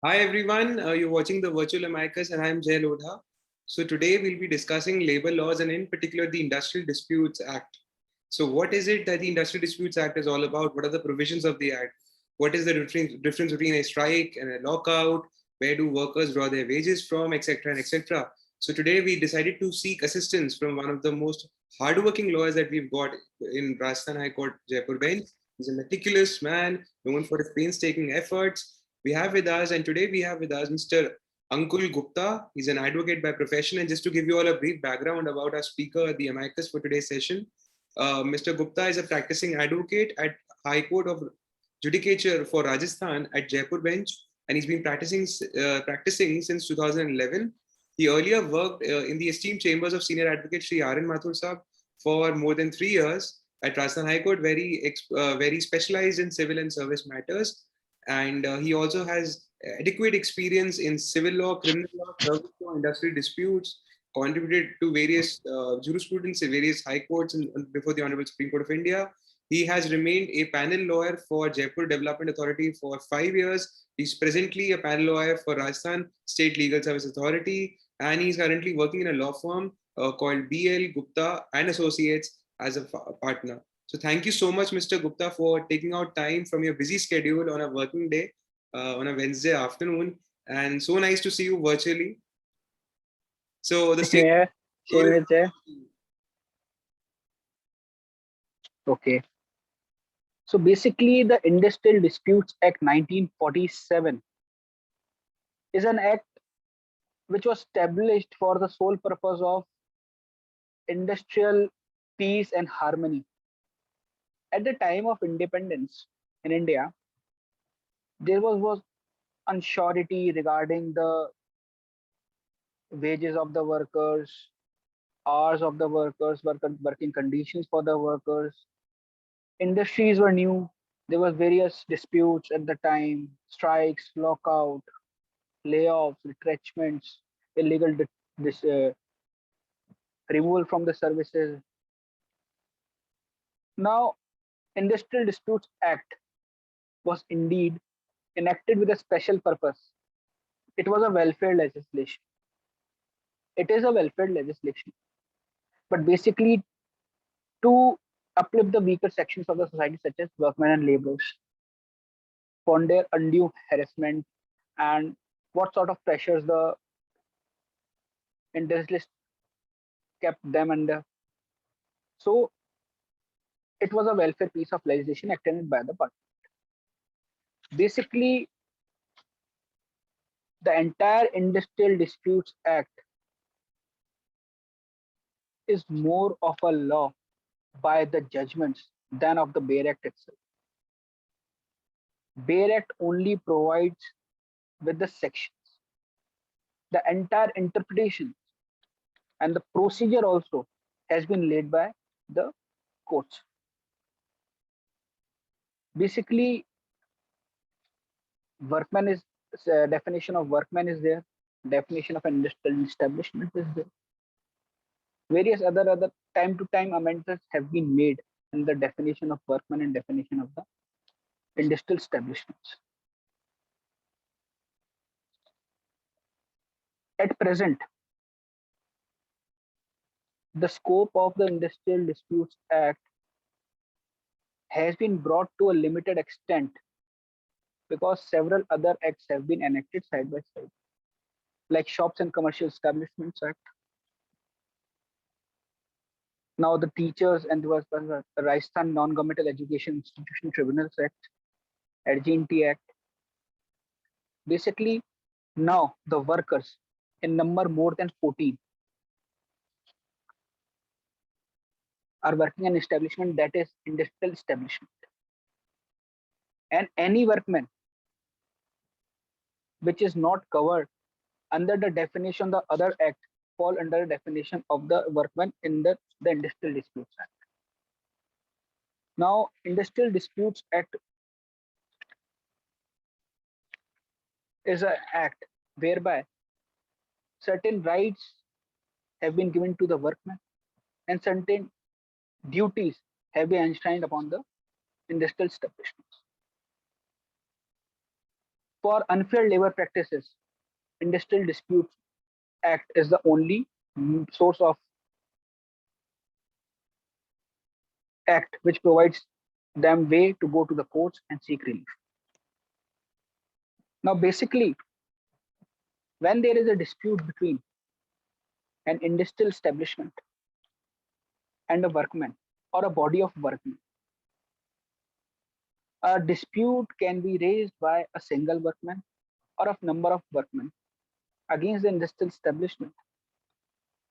Hi everyone, you're watching the Virtual Amicus and I'm Jay Lodha. So today we'll be discussing labor laws and in particular the Industrial Disputes Act. So what is it that the Industrial Disputes Act is all about? What are the provisions of the act? What is the difference between a strike and a lockout? Where do workers draw their wages from, etc. and etc. So today we decided to seek assistance from one of the most hardworking lawyers that we've got in Rajasthan High Court, Jaipur bench. He's a meticulous man, known for his painstaking efforts. We have with us, and today we have with us Mr. Ankul Gupta. He's an advocate by profession. And just to give you all a brief background about our speaker, the amicus for today's session, Mr. Gupta is a practicing advocate at High Court of Judicature for Rajasthan at Jaipur bench, and he's been practicing since 2011. He earlier worked in the esteemed chambers of senior advocate Sri R.N. Mathur Saab for more than 3 years at Rajasthan High Court, very specialized in civil and service matters, and he also has adequate experience in civil law, criminal law, service law, industrial disputes, contributed to various jurisprudence in various high courts and before the Honorable Supreme Court of India. He has remained a panel lawyer for Jaipur Development Authority for 5 years. He's presently a panel lawyer for Rajasthan State Legal Service Authority, and he's currently working in a law firm called BL Gupta and Associates as a partner. So thank you so much, Mr. Gupta, for taking out time from your busy schedule on a working day, on a Wednesday afternoon. And so nice to see you virtually. So the state. Yeah, same with Jay. Okay. So basically, the Industrial Disputes Act 1947 is an act which was established for the sole purpose of industrial peace and harmony. At the time of independence in India, there was unsurety regarding the wages of the workers, hours of the workers, working conditions for the workers. Industries were new. There were various disputes at the time, strikes, lockout, layoffs, retrenchments, illegal removal from the services. Now, Industrial Disputes Act was indeed enacted with a special purpose. It was a welfare legislation. It is a welfare legislation, but basically to uplift the weaker sections of the society, such as workmen and laborers, from their undue harassment and what sort of pressures the industrialists kept them under. So it was a welfare piece of legislation acted by the parliament. Basically, the entire Industrial Disputes Act is more of a law by the judgments than of the Bare Act itself. Bare Act only provides with the sections. The entire interpretation and the procedure also has been laid by the courts. Basically, workman is definition of workman is there, definition of industrial establishment is there. Various other time to time amendments have been made in the definition of workman and definition of the industrial establishments. At present, the scope of the Industrial Disputes Act has been brought to a limited extent because several other acts have been enacted side by side, like Shops and Commercial Establishments Act. Now the Teachers and the Rajasthan Non-Governmental Education Institution Tribunals Act, RGNT Act. Basically, now the workers in number more than 14 are working in an establishment that is industrial establishment. And any workman which is not covered under the definition the other act fall under the definition of the workman in the Industrial Disputes Act. Now, Industrial Disputes Act is an act whereby certain rights have been given to the workman and certain duties have been enshrined upon the industrial establishments. For unfair labor practices, Industrial Disputes Act is the only source of act which provides them way to go to the courts and seek relief. Now, basically, when there is a dispute between an industrial establishment and a workman or a body of workmen, a dispute can be raised by a single workman or a number of workmen against the industrial establishment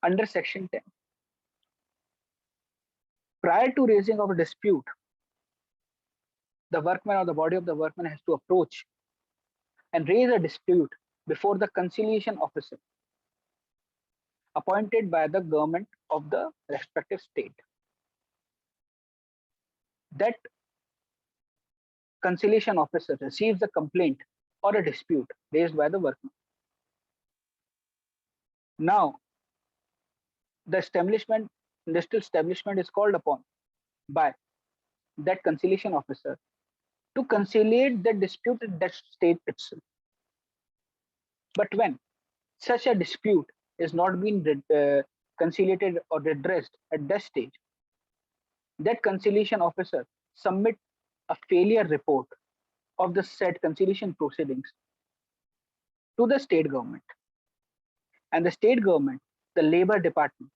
under Section 10. Prior to raising of a dispute, the workman or the body of the workman has to approach and raise a dispute before the conciliation officer appointed by the government of the respective state. That conciliation officer receives a complaint or a dispute raised by the workman. Now, the industrial establishment is called upon by that conciliation officer to conciliate the dispute at that state itself. But when such a dispute is not being conciliated or redressed at that stage, that conciliation officer submit a failure report of the said conciliation proceedings to the state government. And the state government, the labor department,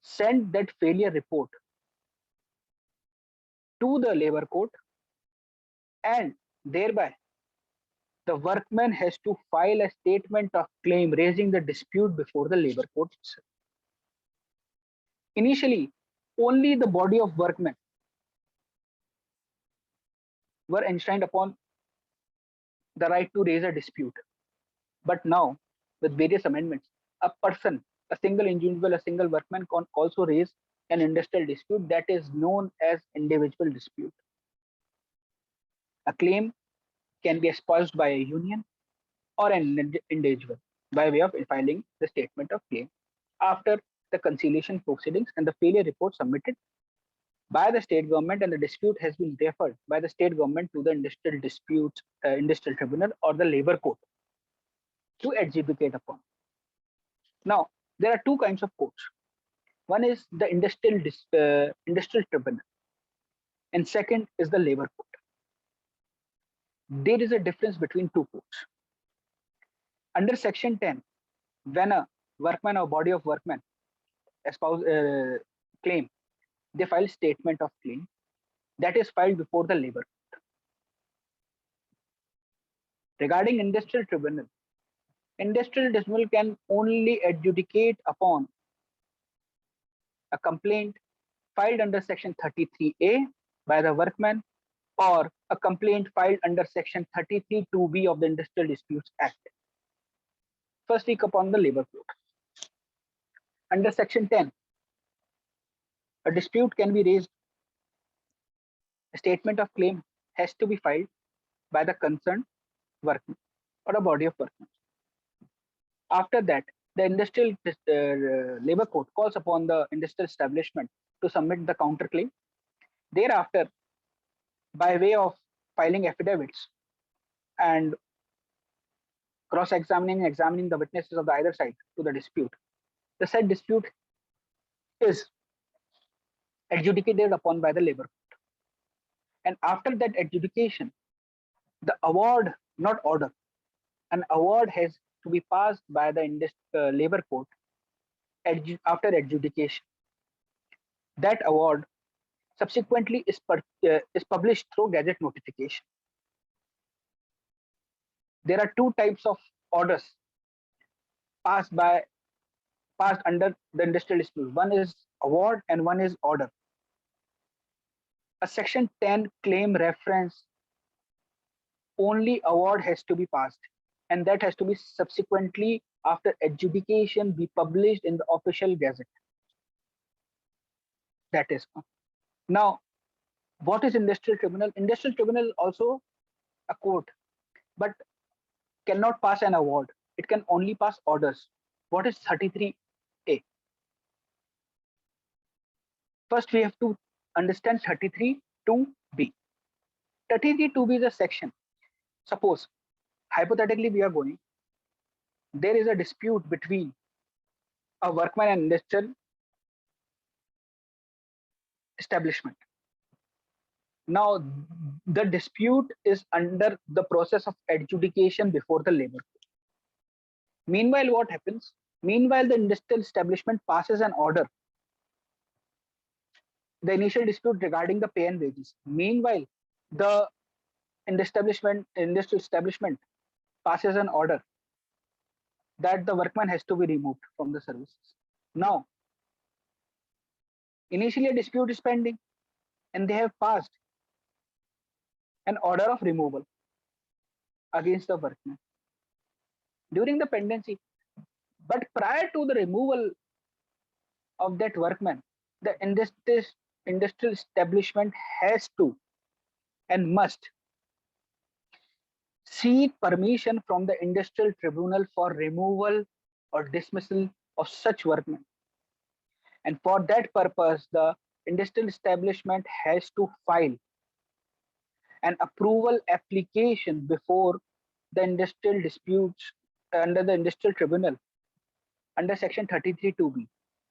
send that failure report to the labor court, and thereby the workman has to file a statement of claim raising the dispute before the labor court itself. Initially, only the body of workmen were enshrined upon the right to raise a dispute. But now, with various amendments, a person, a single individual, a single workman can also raise an industrial dispute that is known as individual dispute. A claim can be espoused by a union or an individual by way of filing the statement of claim after the conciliation proceedings and the failure report submitted by the state government, and the dispute has been referred by the state government to the industrial tribunal or the labor court to adjudicate upon. Now, there are two kinds of courts. One is the industrial tribunal, and second is the labor court. There is a difference between two courts. Under Section 10, when a workman or body of workmen espouse claim, they file statement of claim that is filed before the labor court. Regarding industrial tribunal can only adjudicate upon a complaint filed under Section 33A by the workman or a complaint filed under Section 33(2)(b) of the Industrial Disputes Act. First, speak upon the labor court. Under Section 10, a dispute can be raised. A statement of claim has to be filed by the concerned workman or a body of workmen. After that, the industrial labor court calls upon the industrial establishment to submit the counterclaim. Thereafter, by way of filing affidavits and cross-examining and examining the witnesses of the either side to the dispute, the said dispute is adjudicated upon by the labor court. And after that adjudication, the award, not order, an award has to be passed by the labor court after adjudication. That award subsequently is published through Gazette notification. There are two types of orders passed under the industrial dispute. One is award and one is order. A Section 10 claim reference only award has to be passed, and that has to be subsequently after adjudication be published in the official gazette. That is one. Now, what is industrial tribunal? Industrial tribunal is also a court, but cannot pass an award. It can only pass orders. What is 33A? First, we have to understand 33(2)(b). 33(2)(b) is a section Suppose, hypothetically, there is a dispute between a workman and industrial establishment. Now, the dispute is under the process of adjudication before the labor court. Meanwhile, what happens? Meanwhile, the industrial establishment passes an order, the initial dispute regarding the pay and wages. Meanwhile, the industrial establishment passes an order that the workman has to be removed from the services. Now, initially a dispute is pending, and they have passed an order of removal against the workman during the pendency. But prior to the removal of that workman, the industrial establishment has to and must seek permission from the industrial tribunal for removal or dismissal of such workmen. And for that purpose, the industrial establishment has to file an approval application before the industrial disputes under the industrial tribunal under section 33(2)(b),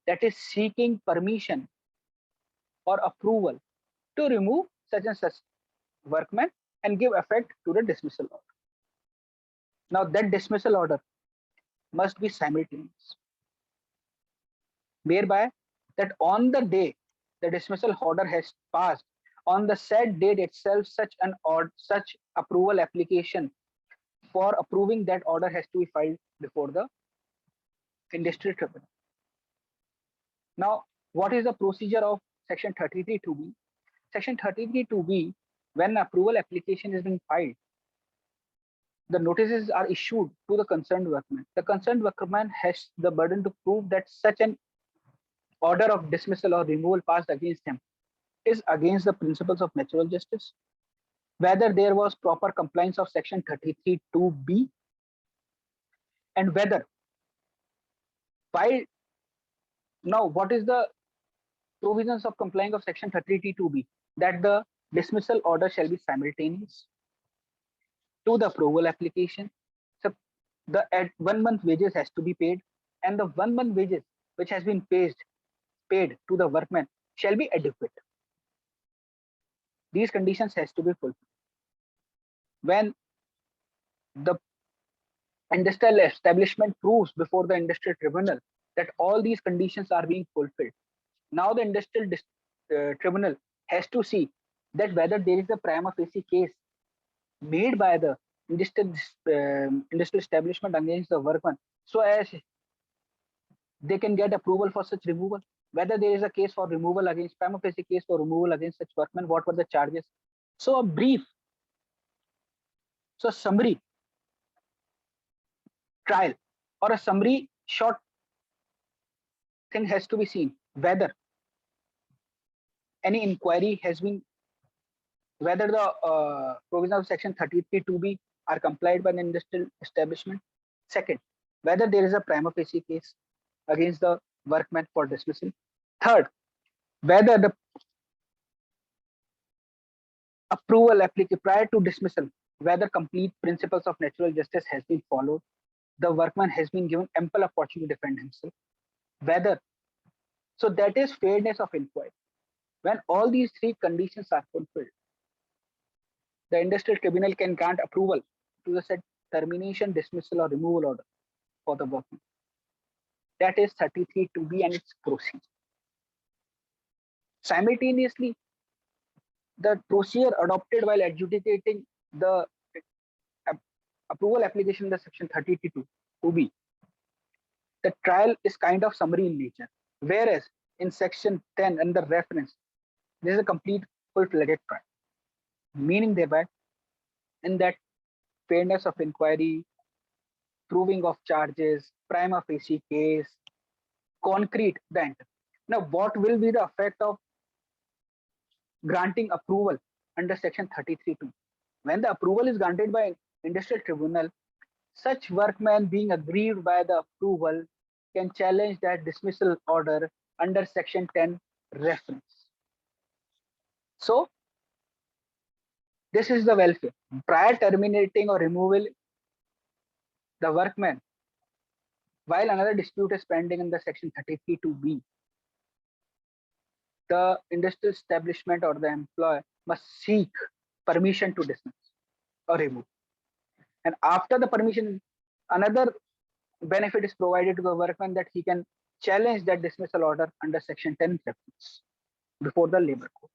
that is seeking permission or approval to remove such and such workman and give effect to the dismissal order. Now, that dismissal order must be simultaneous, whereby that on the day the dismissal order has passed, on the said date itself, such approval application for approving that order has to be filed before the industrial tribunal. Now, what is the procedure of section 33(2)(b)? Section 33(2)(b), when approval application is being filed, the notices are issued to the concerned workman. The concerned workman has the burden to prove that such an order of dismissal or removal passed against him is against the principles of natural justice, whether there was proper compliance of section 33(2)(b, and whether while now what is the provisions of complying of section 33(2)(b? That the dismissal order shall be simultaneous to the approval application. So the 1 month wages has to be paid, and the 1 month wages which has been paid to the workman shall be adequate. These conditions has to be fulfilled. When the industrial establishment proves before the industrial tribunal that all these conditions are being fulfilled, now the industrial tribunal has to see that whether there is a prima facie case made by the industrial establishment against the workman, so as they can get approval for such removal. Whether there is a case for removal against prima facie case for removal against such workman, what were the charges? So a summary trial or a summary short thing has to be seen, whether any inquiry has been, whether the provisions of section 33(2)(b) are complied by the industrial establishment. Second, whether there is a prima facie case against the workman for dismissal. Third, whether the approval application prior to dismissal, whether complete principles of natural justice has been followed, the workman has been given ample opportunity to defend himself, whether, so that is fairness of inquiry. When all these three conditions are fulfilled, the industrial tribunal can grant approval to the said termination, dismissal, or removal order for the workman. That is 33(2)(b) and its procedure. Simultaneously, the procedure adopted while adjudicating the approval application in the section 33(2)(b), the trial is kind of summary in nature, whereas in section 10 under reference, there is a complete full-fledged trial. Meaning thereby, in that fairness of inquiry, proving of charges, prima facie case, concrete the enter. Now, what will be the effect of granting approval under section 33(2)? When the approval is granted by industrial tribunal, such workman being aggrieved by the approval can challenge that dismissal order under section 10 reference. So This is the welfare. Prior terminating or removal the workman while another dispute is pending in the section 33(2)(b), the industrial establishment or the employer must seek permission to dismiss or remove. And after the permission, another benefit is provided to the workman that he can challenge that dismissal order under section 10 reference before the labor code.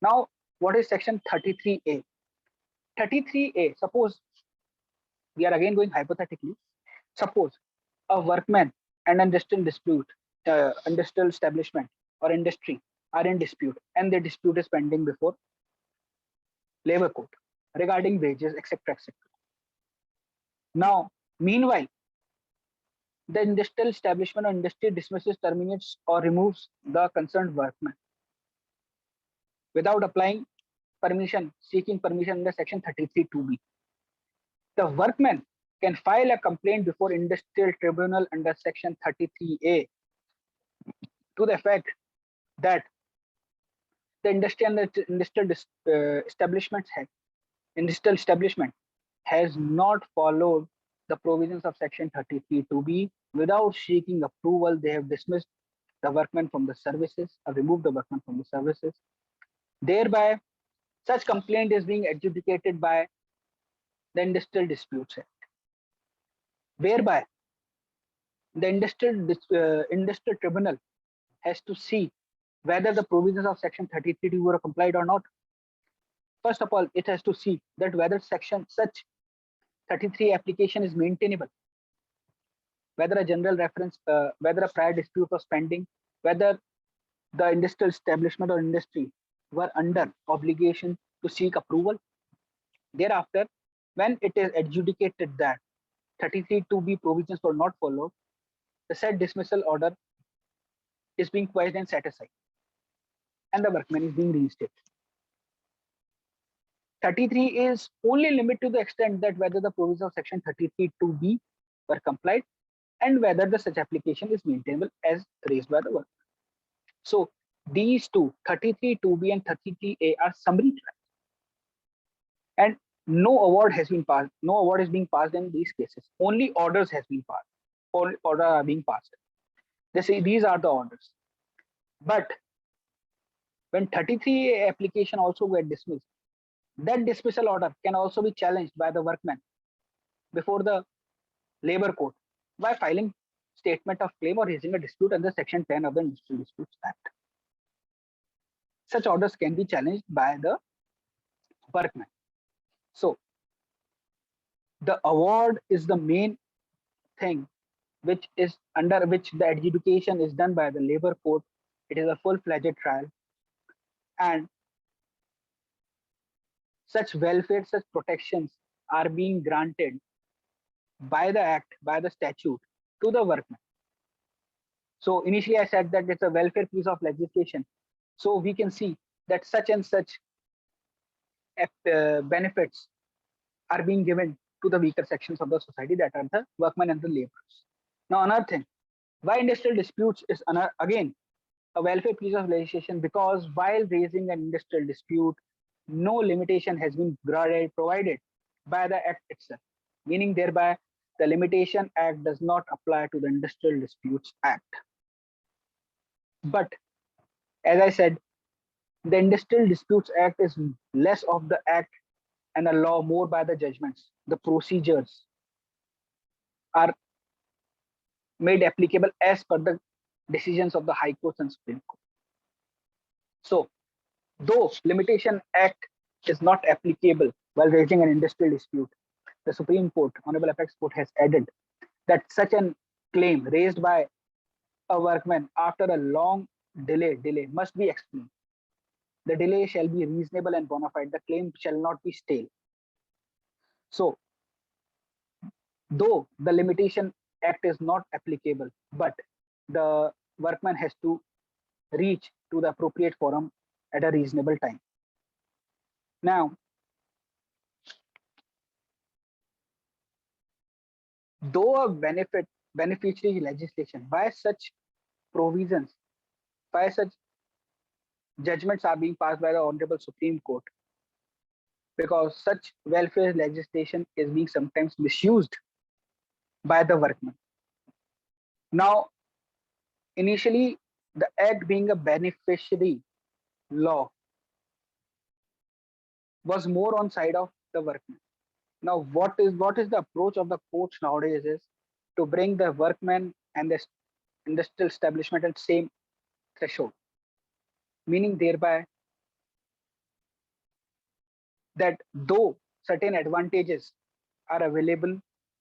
Now, what is section 33A? 33A, suppose we are again going hypothetically, suppose a workman and industrial dispute, industrial establishment or industry are in dispute and the dispute is pending before labor code regarding wages, etc., etc. Now, meanwhile, the industrial establishment or industry dismisses, terminates, or removes the concerned workman without applying permission, seeking permission under section 33(2)(b). The workman can file a complaint before industrial tribunal under section 33A to the effect that the industrial establishment has not followed the provisions of section 33(2)(b). Without seeking approval, they have dismissed the workman from the services or removed the workman from the services. Thereby, such complaint is being adjudicated by the Industrial Disputes Act, whereby the industrial tribunal has to see whether the provisions of section 33(2) were complied or not. First of all, it has to see that whether such 33 application is maintainable, whether a general reference, whether a prior dispute was pending, whether the industrial establishment or industry were under obligation to seek approval. Thereafter, when it is adjudicated that 33(2)(b) provisions were not followed, the said dismissal order is being quashed and set aside, and the workman is being reinstated. 33 is only limited to the extent that whether the provisions of section 33(2)(b) were complied and whether the such application is maintainable as raised by the workman. So these two, 33(2)(b) and 33A, are summary trials, and no award has been passed. No award is being passed in these cases. Only orders has been passed. All orders are being passed. They say these are the orders. But when 33A application also get dismissed, that dismissal order can also be challenged by the workman before the labor court by filing statement of claim or raising a dispute under section 10 of the Industrial Disputes Act. Such orders can be challenged by the workman. So the award is the main thing which is under which the adjudication is done by the labor court. It is a full-fledged trial, and such welfare, such protections are being granted by the act, by the statute, to the workman. So initially I said that it's a welfare piece of legislation. So we can see that such and such benefits are being given to the weaker sections of the society, that are the workmen and the laborers. Now another thing, why industrial disputes is again a welfare piece of legislation, because while raising an industrial dispute, no limitation has been provided by the act itself, meaning thereby the Limitation Act does not apply to the Industrial Disputes Act. But as I said, the Industrial Disputes Act is less of the act and a law, more by the judgments. The procedures are made applicable as per the decisions of the High Courts and Supreme Court. So, though Limitation Act is not applicable while raising an industrial dispute, the Supreme Court, Honorable Apex Court, has added that such an claim raised by a workman after a long delay must be explained. The delay shall be reasonable and bona fide. The claim shall not be stale. So, though the Limitation Act is not applicable, but the workman has to reach to the appropriate forum at a reasonable time. Now, though a beneficiary legislation, by such provisions, by such judgments are being passed by the Honorable Supreme Court, because such welfare legislation is being sometimes misused by the workmen. Now, initially, the act being a beneficiary law was more on side of the workmen. Now, what is the approach of the courts nowadays is to bring the workmen and the industrial establishment at same threshold, meaning thereby that though certain advantages are available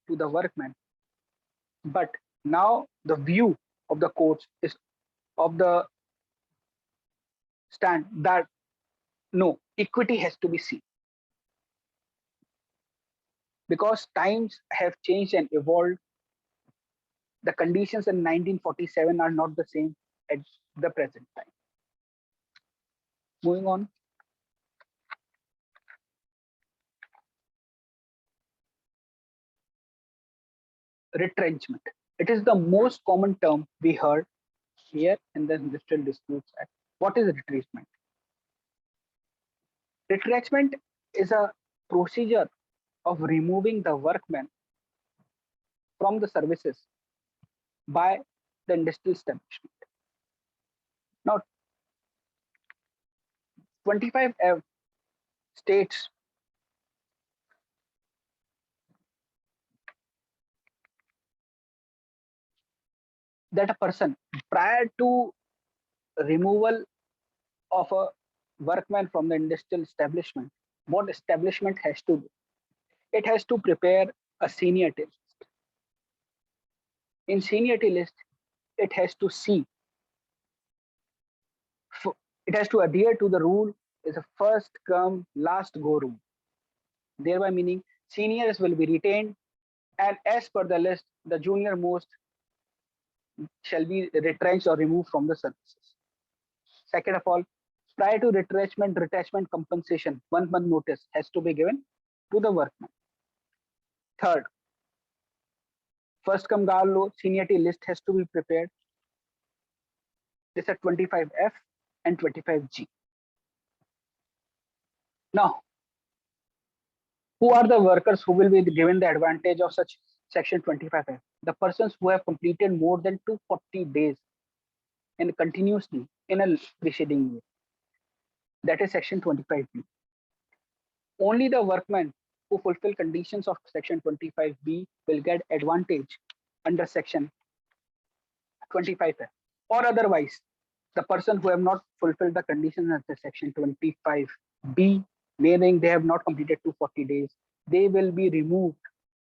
to the workmen, but now the view of the courts is of the stand that no, equity has to be seen because times have changed and evolved. The conditions in 1947 are not the same at the present time. Moving on. Retrenchment. It is the most common term we heard here in the Industrial Disputes Act. What is retrenchment? Retrenchment is a procedure of removing the workmen from the services by the industrial establishment. Now, 25F states that a person prior to removal of a workman from the industrial establishment, what establishment has to do? It has to prepare a seniority list. In seniority list, it has to see, it has to adhere to the rule is a first come, last go rule. Thereby meaning seniors will be retained and as per the list, the junior most shall be retrenched or removed from the services. Second of all, prior to retrenchment compensation, 1 month notice has to be given to the workman. Third, first come law seniority list has to be prepared. This are 25F and 25G. Now, who are the workers who will be given the advantage of such section 25F? The persons who have completed more than 240 days and continuously in a preceding year. That is section 25B. Only the workmen who fulfill conditions of section 25B will get advantage under section 25F. Or otherwise, the person who have not fulfilled the conditions under section 25B, meaning they have not completed 240 days, they will be removed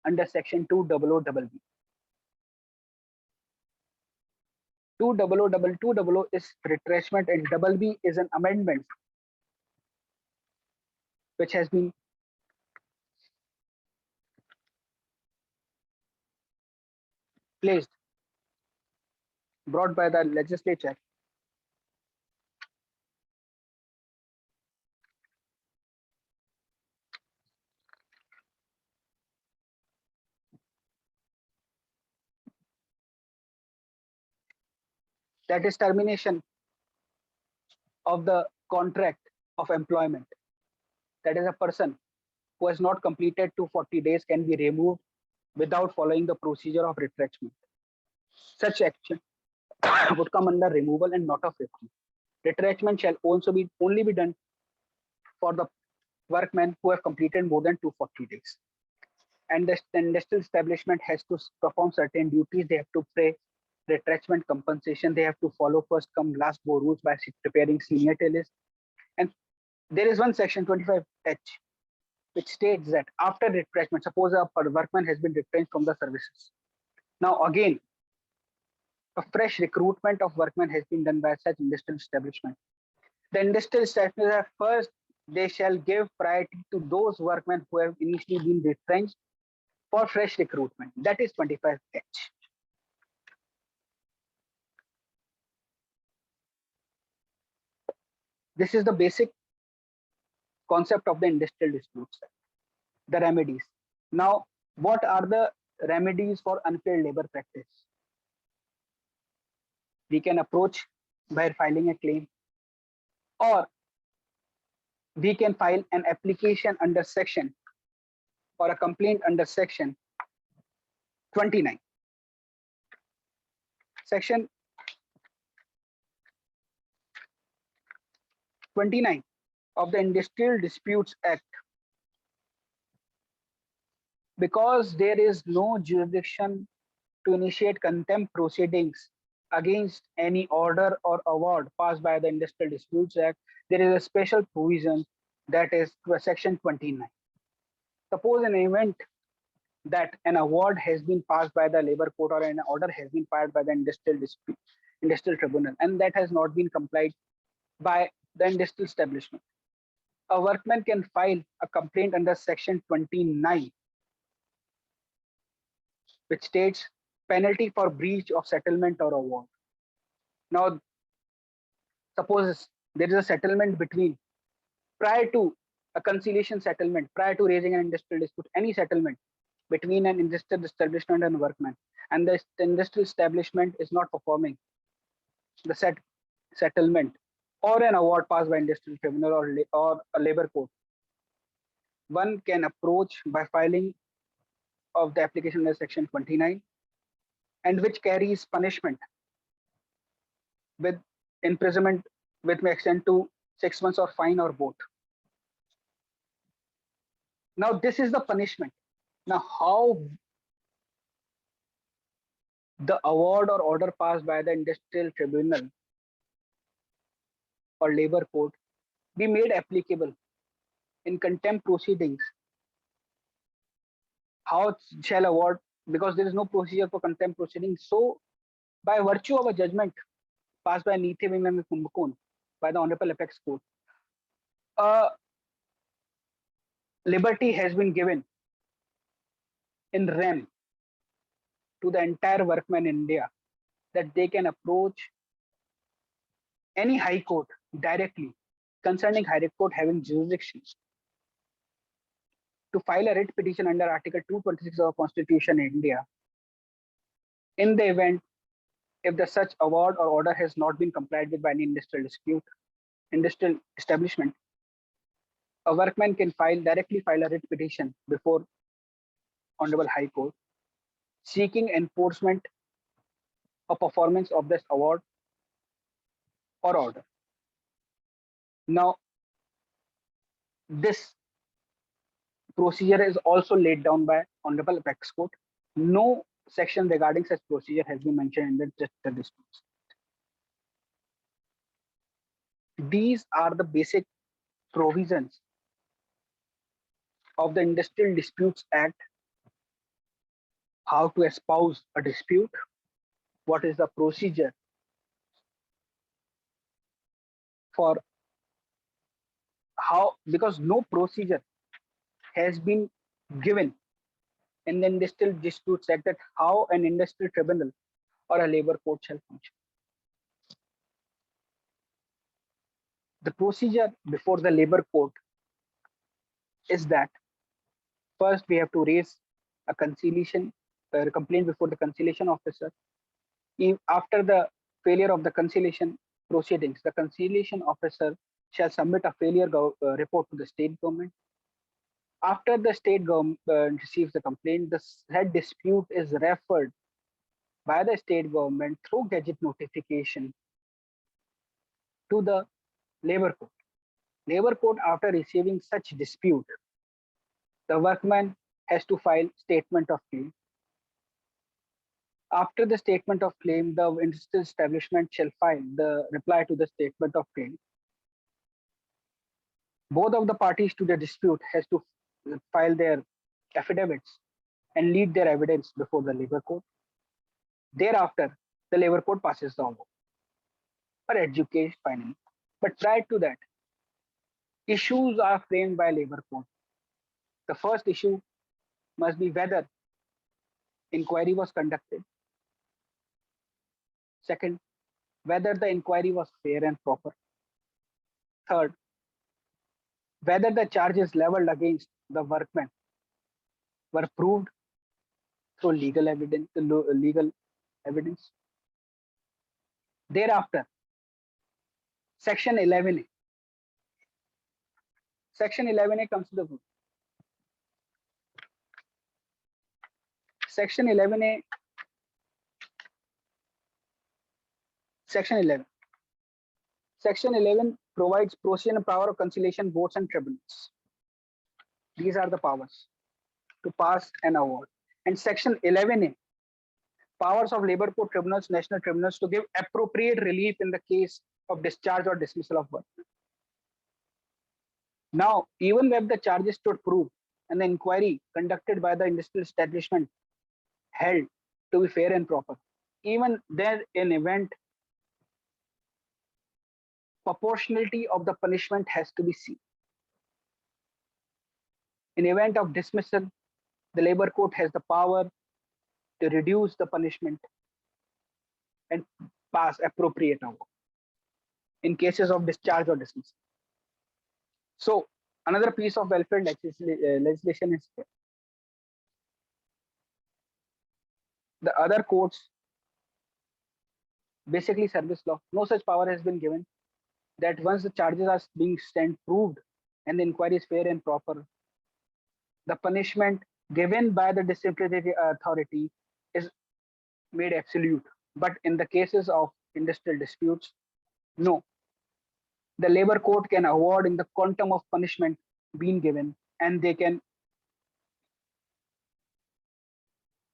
under section 200BB. 200 is retrenchment and BB is an amendment which has been placed, brought by the legislature that is termination of the contract of employment. That is a person who has not completed 240 days can be removed without following the procedure of retrenchment. Such action would come under removal and not of retrenchment. Retrenchment shall also be only be done for the workmen who have completed more than 240 days. And the industrial establishment has to perform certain duties. They have to pay retrenchment compensation. They have to follow first come last go rules by preparing seniority list. And there is one section 25H which states that after retrenchment, suppose a workman has been retrenched from the services. Now again, a fresh recruitment of workmen has been done by such industrial establishment. The industrial establishment first they shall give priority to those workmen who have initially been retrenched for fresh recruitment. That is 25H. This is the basic concept of the industrial disputes, the remedies. Now, what are the remedies for unfair labor practice? We can approach by filing a claim, or we can file an application under section or a complaint under section 29. Section 29 of the Industrial Disputes Act, because there is no jurisdiction to initiate contempt proceedings against any order or award passed by the Industrial Disputes Act, there is a special provision, that is section 29. Suppose an event that an award has been passed by the labor court or an order has been passed by the industrial tribunal, and that has not been complied by the industrial establishment. A workman can file a complaint under section 29, which states penalty for breach of settlement or award. Now, suppose there is a settlement between, prior to a conciliation settlement, prior to raising an industrial dispute, any settlement between an industrial establishment and workman, and the industrial establishment is not performing the settlement or an award passed by industrial tribunal or a labor court, one can approach by filing of the application under section 29, and which carries punishment with imprisonment, which may extend to 6 months or fine or both. Now this is the punishment. Now how the award or order passed by the industrial tribunal or labor court be made applicable in contempt proceedings? How shall award, because there is no procedure for contempt proceedings. So by virtue of a judgment passed by Neethi England and Kumbhakon by the Honorable Apex Court, liberty has been given in rem to the entire workmen in India, that they can approach any high court directly concerning high court having jurisdiction to file a writ petition under Article 226 of the Constitution in India, in the event if the such award or order has not been complied with by any industrial establishment. A workman can directly file a writ petition before Honorable High Court, seeking enforcement or performance of this award or order. Now, this procedure is also laid down by Honorable Apex Court. No section regarding such procedure has been mentioned in the Industrial Disputes. These are the basic provisions of the Industrial Disputes Act: how to espouse a dispute, what is the procedure for how, because no procedure has been given in the Industrial Disputes Act that how an industrial tribunal or a labor court shall function. The procedure before the labor court is that first we have to raise a complaint before the conciliation officer. After the failure of the conciliation proceedings, the conciliation officer shall submit a failure report to the state government. After the state government receives the complaint, the said dispute is referred by the state government through gazette notification to the labor court. Labor court, after receiving such dispute, the workman has to file statement of claim. After the statement of claim, the industrial establishment shall file the reply to the statement of claim. Both of the parties to the dispute has to file their affidavits and lead their evidence before the labor court. Thereafter, the labor court passes the award or adjudicates finally. But prior to that, issues are framed by labor court. The first issue must be whether inquiry was conducted. Second, whether the inquiry was fair and proper. Third, whether the charges leveled against the workmen were proved through legal evidence. Thereafter, Section 11A Section 11A comes to the group. Section 11A, Section 11. Section 11 provides procedure and power of conciliation boards and tribunals. These are the powers to pass an award. And Section 11A, powers of labor court tribunals, national tribunals to give appropriate relief in the case of discharge or dismissal of work. Now, even when the charges stood proved and the inquiry conducted by the industrial establishment held to be fair and proper, even there in event proportionality of the punishment has to be seen. In event of dismissal, the labor court has the power to reduce the punishment and pass appropriate award in cases of discharge or dismissal. So another piece of welfare legislation is here. The other courts, basically service law, no such power has been given, that once the charges are being stand proved and the inquiry is fair and proper, the punishment given by the disciplinary authority is made absolute. But in the cases of industrial disputes, no. The labor court can award in the quantum of punishment being given, and they can,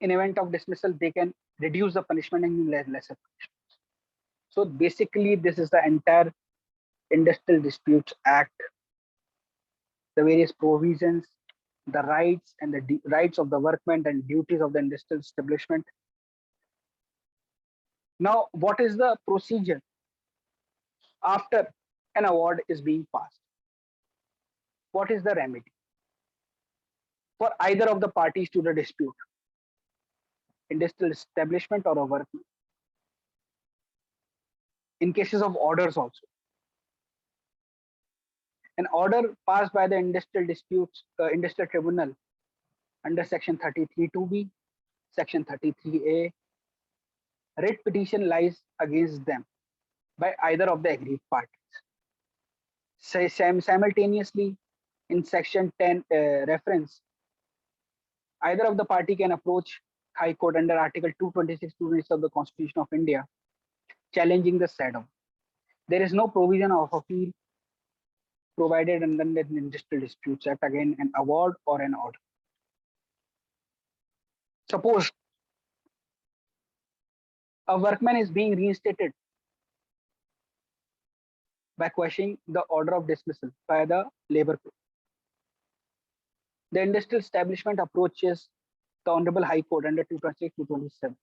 in event of dismissal, they can reduce the punishment and lesser punishment. So basically, this is the entire Industrial Disputes Act, the various provisions, the rights and the rights of the workmen and duties of the industrial establishment. Now, what is the procedure after an award is being passed? What is the remedy for either of the parties to the dispute, industrial establishment or a workman? In cases of orders also, an order passed by the industrial disputes industrial tribunal under section 33(2)(b), section 33(a), writ petition lies against them by either of the aggrieved parties. Simultaneously, in section 10 reference, either of the party can approach High Court under Article 226 of the Constitution of India, challenging the said order. There is no provision of appeal provided under the Industrial Disputes Act, again an award or an order. Suppose a workman is being reinstated by questioning the order of dismissal by the labor court. The industrial establishment approaches the Honorable High Court under 226 to 27,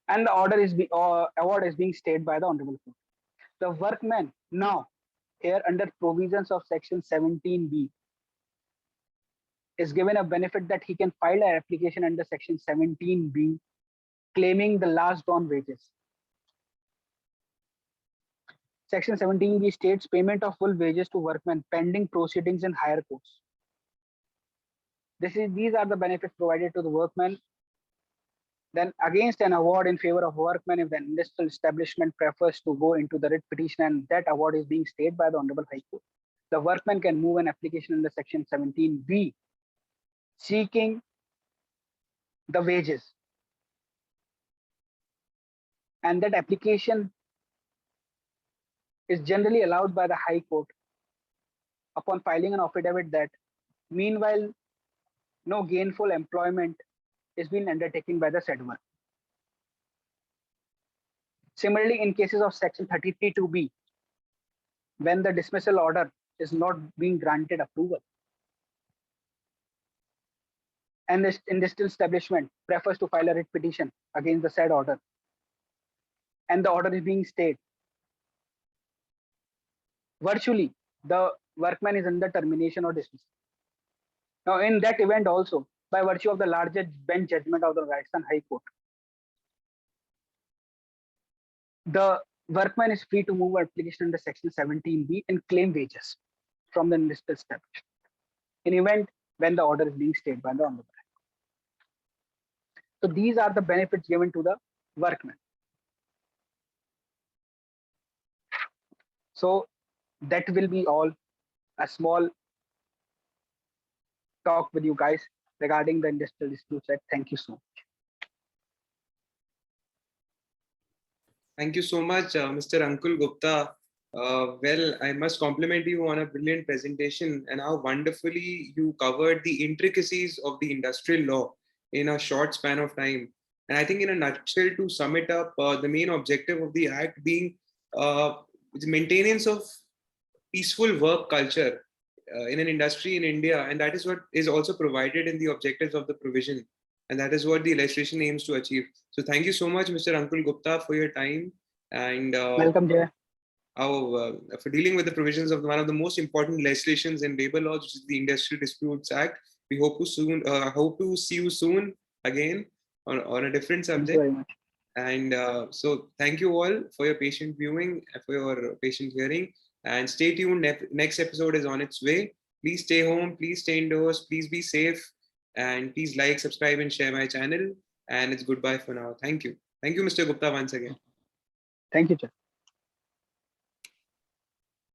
and the order is award is being stayed by the Honorable Court. The workman now, here under provisions of section 17(b), is given a benefit that he can file an application under section 17(b), claiming the last drawn wages. Section 17(b) states payment of full wages to workmen pending proceedings in higher courts. These are the benefits provided to the workmen. Then against an award in favor of workmen, if the industrial establishment prefers to go into the writ petition and that award is being stayed by the Honorable High Court, the workman can move an application under section 17(b), seeking the wages. And that application is generally allowed by the High Court upon filing an affidavit that meanwhile no gainful employment is being undertaken by the said work. Similarly, in cases of section 33(2)(b), when the dismissal order is not being granted approval and the industrial establishment prefers to file a writ petition against the said order and the order is being stayed, virtually the workman is under termination or dismissal. Now, in that event also, by virtue of the larger bench judgment of the Rajasthan High Court, the workman is free to move application under section 17(b) and claim wages from the industrial establishment in event when the order is being stayed by the Honorable High Court. So these are the benefits given to the workman. So that will be all a small talk with you guys regarding the Industrial Disputes Act. Thank you so much. Thank you so much, Mr. Ankul Gupta. Well, I must compliment you on a brilliant presentation and how wonderfully you covered the intricacies of the industrial law in a short span of time. And I think, in a nutshell, to sum it up, the main objective of the Act being the maintenance of peaceful work culture in an industry in India, and that is what is also provided in the objectives of the provision, and that is what the legislation aims to achieve. So, thank you so much, Mr. Ankul Gupta, for your time and Welcome, Jay. for dealing with the provisions of one of the most important legislations in labor laws, which is the Industrial Disputes Act. We hope to see you soon again on a different Thank you subject. very much. And so thank you all for your patient viewing and for your patient hearing. And stay tuned. Next episode is on its way. Please stay home. Please stay indoors. Please be safe. And please like, subscribe, and share my channel. And it's goodbye for now. Thank you. Thank you, Mr. Gupta, once again. Thank you, Jay.